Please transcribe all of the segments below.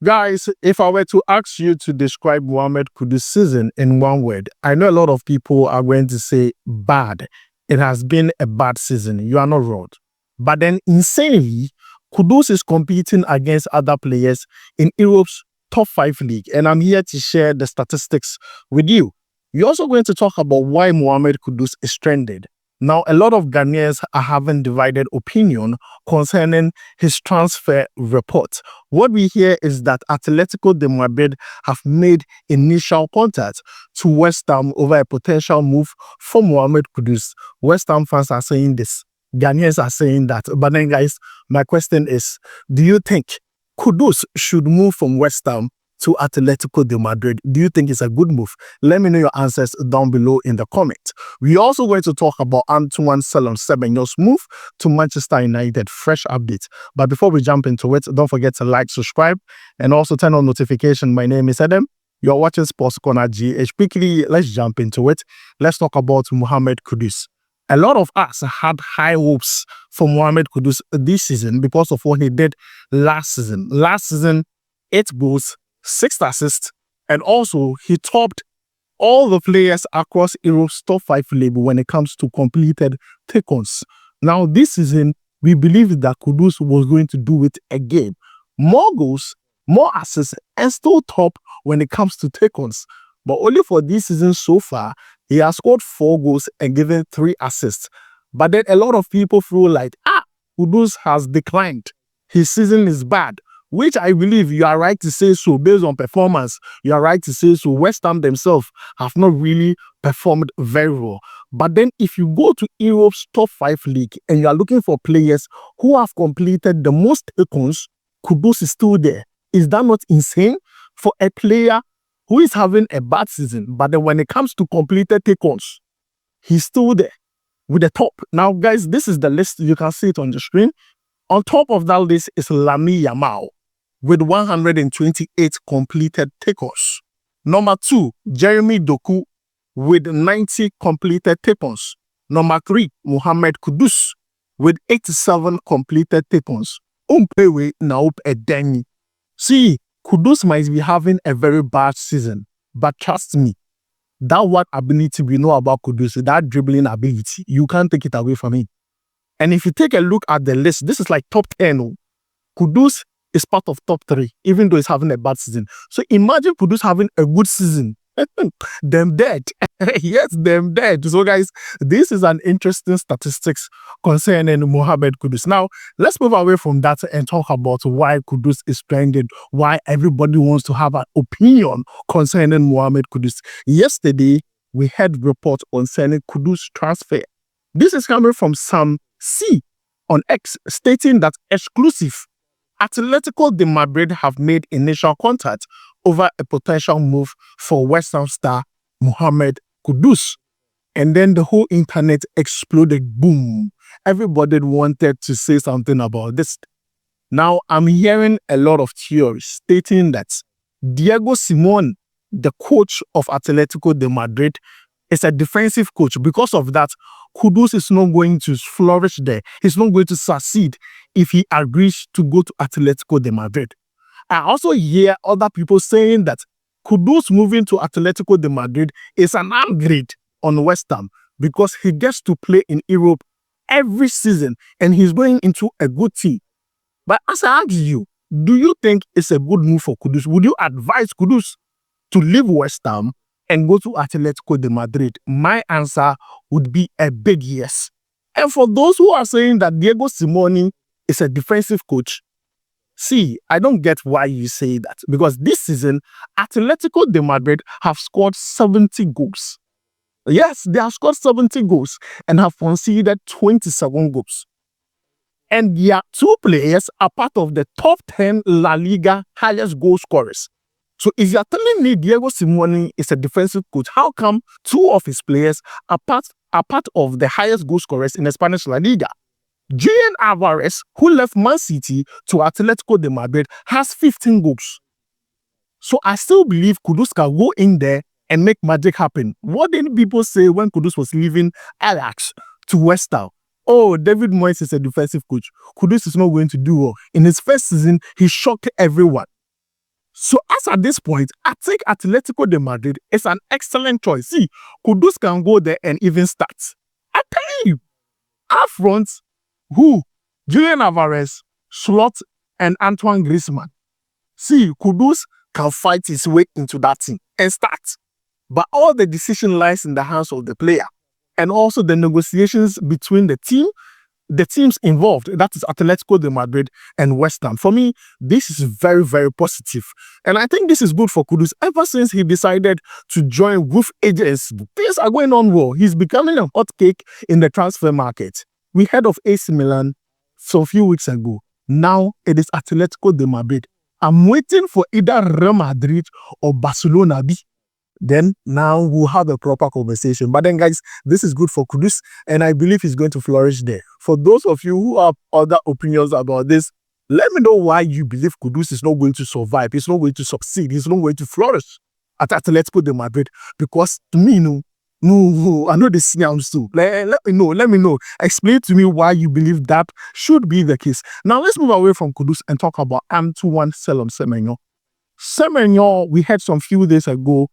Guys, if I were to ask you to describe Mohammed Kudus' season in one word, I know a lot of people are going to say bad. It has been a bad season. You are not wrong. But then, insanely, Kudus is competing against other players in Europe's top 5 league. And I'm here to share the statistics with you. We're also going to talk about why Mohammed Kudus is stranded. Now, a lot of Ghanaians are having divided opinion concerning his transfer report. What we hear is that Atletico Madrid have made initial contact to West Ham over a potential move for Mohammed Kudus. West Ham fans are saying this. Ghanaians are saying that. But then, guys, my question is, do you think Kudus should move from West Ham to Atletico Madrid? Do you think it's a good move? Let me know your answers down below in the comments. We're also going to talk about Antoine Semenyo's move to Manchester United. Fresh updates. But before we jump into it, don't forget to like, subscribe, and also turn on notification. My name is Adam. You're watching SportsCornerGH. Quickly, let's jump into it. Let's talk about Mohammed Kudus. A lot of us had high hopes for Mohammed Kudus this season because of what he did last season. Last season, 8 goals, 6 assists, and also he topped all the players across Europe's top 5 league when it comes to completed take-ons. Now, this season, we believe that Kudus was going to do it again. More goals, more assists, and still top when it comes to take-ons. But only for this season so far, he has scored 4 goals and given 3 assists. But then a lot of people feel like, Kudus has declined. His season is bad. Which I believe you are right to say so based on performance. You are right to say so. West Ham themselves have not really performed very well. But then if you go to Europe's top 5 league and you are looking for players who have completed the most take-ons, Kudus is still there. Is that not insane? For a player who is having a bad season, but then when it comes to completed take-ons, he's still there with the top. Now, guys, this is the list. You can see it on the screen. On top of that list is Lamine Yamal with 128 completed take-ons. Number 2, Jeremie Doku with 90 completed take-ons. Number 3, Mohammed Kudus with 87 completed take-ons. Umpewe Naup Edeni. See, Kudus might be having a very bad season, but trust me, that what ability we know about Kudus, that dribbling ability, you can't take it away from him. And if you take a look at the list, this is like top 10. Kudus is part of top 3, even though he's having a bad season. So imagine Kudus having a good season. Them dead. Yes, them dead. So guys, this is an interesting statistics concerning Mohammed Kudus. Now, let's move away from that and talk about why Kudus is stranded, why everybody wants to have an opinion concerning Mohammed Kudus. Yesterday, we had report concerning Kudus transfer. This is coming from Sam C on X, stating that exclusive Atletico Madrid have made initial contact over a potential move for West Ham star Mohammed Kudus. And then the whole internet exploded. Boom. Everybody wanted to say something about this. Now, I'm hearing a lot of theories stating that Diego Simeone, the coach of Atletico Madrid, is a defensive coach. Because of that, Kudus is not going to flourish there. He's not going to succeed if he agrees to go to Atletico Madrid. I also hear other people saying that Kudus moving to Atletico Madrid is an upgrade on West Ham because he gets to play in Europe every season and he's going into a good team. But as I ask you, do you think it's a good move for Kudus? Would you advise Kudus to leave West Ham and go to Atletico Madrid? My answer would be a big yes. And for those who are saying that Diego Simeone is a defensive coach, see, I don't get why you say that. Because this season, Atletico Madrid have scored 70 goals. Yes, they have scored 70 goals and have conceded 27 goals. And their 2 players are part of the top 10 La Liga highest goal scorers. So if you're telling me Diego Simeone is a defensive coach, how come 2 of his players are part of the highest goal scorers in the Spanish La Liga? Julian Alvarez, who left Man City to Atletico Madrid, has 15 goals. So I still believe Kudus can go in there and make magic happen. What did people say when Kudus was leaving Ajax to West Ham? Oh, David Moyes is a defensive coach. Kudus is not going to do well. In his first season, he shocked everyone. So as at this point, I think Atletico de Madrid is an excellent choice. See, Kudus can go there and even start. I tell you, up front, who? Julian Alvarez, Slot, and Antoine Griezmann. See, Kudus can fight his way into that team and start. But all the decision lies in the hands of the player. And also the negotiations between the teams involved, that is Atletico de Madrid and West Ham. For me, this is very, very positive. And I think this is good for Kudus. Ever since he decided to join Wolf Agents, things are going on well. He's becoming a hot cake in the transfer market. We heard of AC Milan a few weeks ago. Now it is Atletico de Madrid. I'm waiting for either Real Madrid or Barcelona B. Then now we'll have a proper conversation. But then, guys, this is good for Kudus, and I believe he's going to flourish there. For those of you who have other opinions about this, let me know why you believe Kudus is not going to survive. He's not going to succeed. He's not going to flourish at Atletico de Madrid. Because to me, no, I know this sounds too. Let me know. Explain to me why you believe that should be the case. Now, let's move away from Kudus and talk about Antoine Semenyo. Semenyo, we heard some few days ago,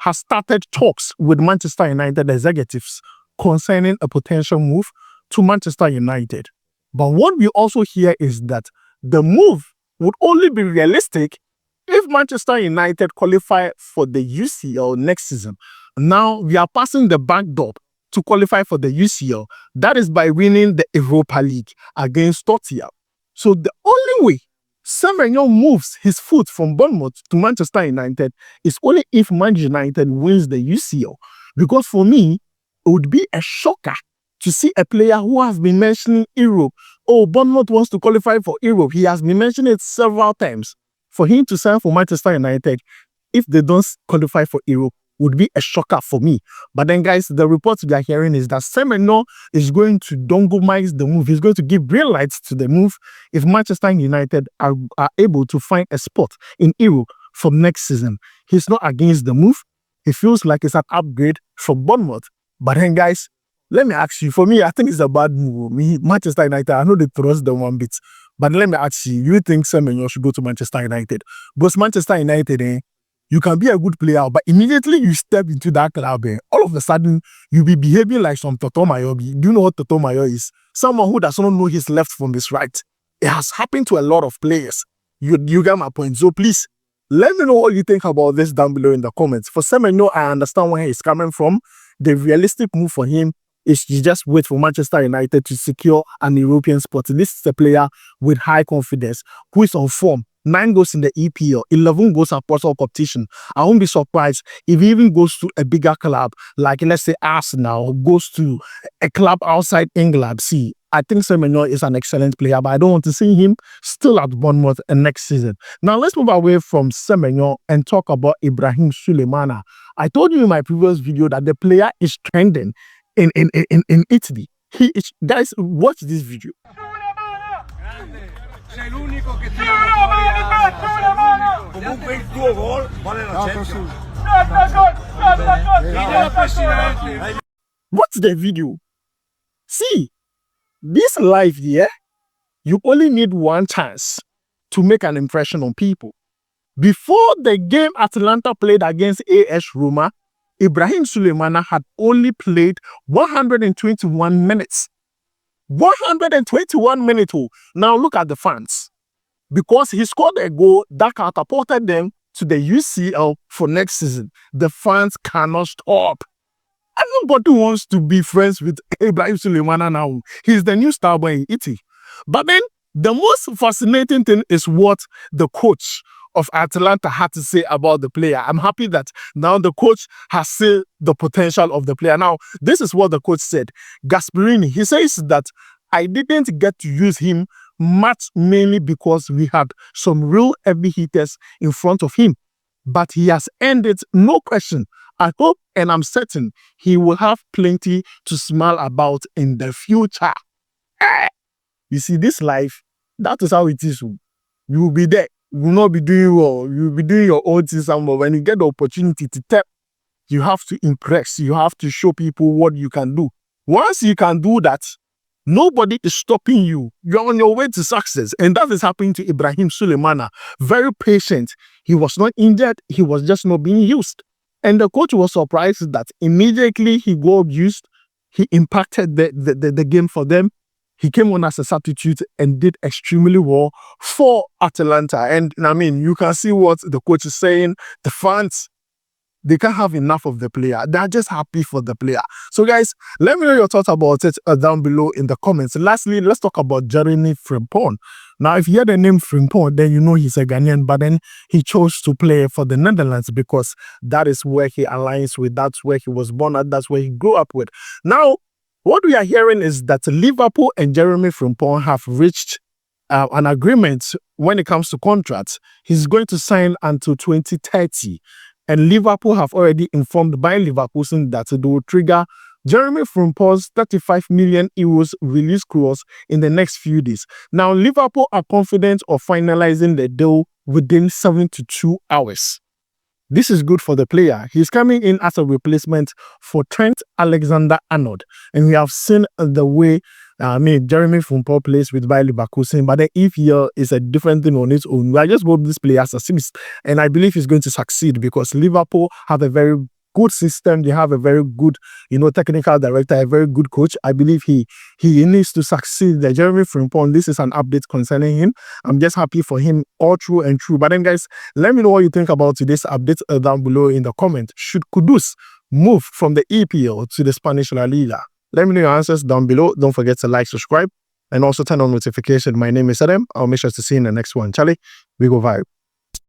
has started talks with Manchester United executives concerning a potential move to Manchester United. But what we also hear is that the move would only be realistic if Manchester United qualify for the UCL next season. Now, we are passing the back door to qualify for the UCL. That is by winning the Europa League against Tottenham. So the only way Semenyo moves his foot from Bournemouth to Manchester United is only if Manchester United wins the UCL. Because for me, it would be a shocker to see a player who has been mentioning Europe. Oh, Bournemouth wants to qualify for Europe. He has been mentioning it several times. For him to sign for Manchester United, if they don't qualify for Europe, would be a shocker for me. But then, guys, the reports we are hearing is that Semenyo is going to dongomize the move. He's going to give green lights to the move if Manchester United are able to find a spot in Europe for next season. He's not against the move. He feels like it's an upgrade from Bournemouth. But then, guys, let me ask you, for me, I think it's a bad move. Manchester United, I know they trust them one bit. But let me ask you think Semenyo should go to Manchester United? Because Manchester United, you can be a good player, but immediately you step into that club, all of a sudden, you'll be behaving like some Toto Mayo. Do you know what Toto Mayo is? Someone who does not know his left from his right. It has happened to a lot of players. You get my point. So please, let me know what you think about this down below in the comments. For Semenyo, I understand where he's coming from. The realistic move for him is to just wait for Manchester United to secure an European spot. This is a player with high confidence, who is on form. 9 goals in the EPL, 11 goals across all competition. I won't be surprised if he even goes to a bigger club, like let's say Arsenal, goes to a club outside England. See, I think Semenyo is an excellent player, but I don't want to see him still at Bournemouth next season. Now, let's move away from Semenyo and talk about Ibrahim Sulemana. I told you in my previous video that the player is trending in Italy. Guys, watch this video. Sei l'unico che tira comunque il tuo gol vale la Champions. What's the video? See, this life here, you only need one chance to make an impression on people. Before the game Atalanta played against AS Roma, Ibrahim Sulemana had only played 121 minutes. 121 minutes. Now look at the fans. Because he scored a goal that catapulted them to the UCL for next season. The fans cannot stop. Everybody wants to be friends with Ibrahim Sulemana now. He's the new star boy in Italy. But then the most fascinating thing is what the coach of Atalanta had to say about the player. I'm happy that now the coach has seen the potential of the player. Now, this is what the coach said. Gasperini, he says that I didn't get to use him much, mainly because we had some real heavy hitters in front of him. But he has earned it, no question. I hope and I'm certain he will have plenty to smile about in the future. You see, this life, that is how it is. You will be there. You will not be doing well. You will be doing your own thing somewhere. When you get the opportunity to tap, you have to impress. You have to show people what you can do. Once you can do that, nobody is stopping you. You're on your way to success. And that is happening to Ibrahim Sulemana. Very patient. He was not injured. He was just not being used. And the coach was surprised that immediately he got used, he impacted the game for them. He came on as a substitute and did extremely well for Atalanta. And I mean, you can see what the coach is saying. The fans, they can't have enough of the player. They're just happy for the player. So guys, let me know your thoughts about it down below in the comments. Lastly, let's talk about Jeremie Frimpong. Now, if you hear the name Frimpong, then you know he's a Ghanaian, but then he chose to play for the Netherlands because that is where he aligns with, that's where he was born at, that's where he grew up with. Now, what we are hearing is that Liverpool and Jeremie Frimpong have reached an agreement when it comes to contracts. He's going to sign until 2030. And Liverpool have already informed by Leverkusen that they will trigger Jeremie Frimpong's 35 million euros release clause in the next few days. Now, Liverpool are confident of finalizing the deal within 72 hours. This is good for the player. He's coming in as a replacement for Trent Alexander-Arnold. And we have seen the way Jeremie Frimpong plays with Bayer Leverkusen, but then if here is a different thing on its own, I just hope this player succeeds. And I believe he's going to succeed because Liverpool have a very good system. They have a very good, technical director, a very good coach. I believe he needs to succeed. The Jeremie Frimpong, this is an update concerning him. I'm just happy for him all through and through. But then guys, let me know what you think about today's update down below in the comment. Should Kudus move from the EPL to the Spanish La Liga? Let me know your answers down below. Don't forget to like, subscribe, and also turn on notification. My name is Adam. I'll make sure to see you in the next one. Charlie, we go vibe.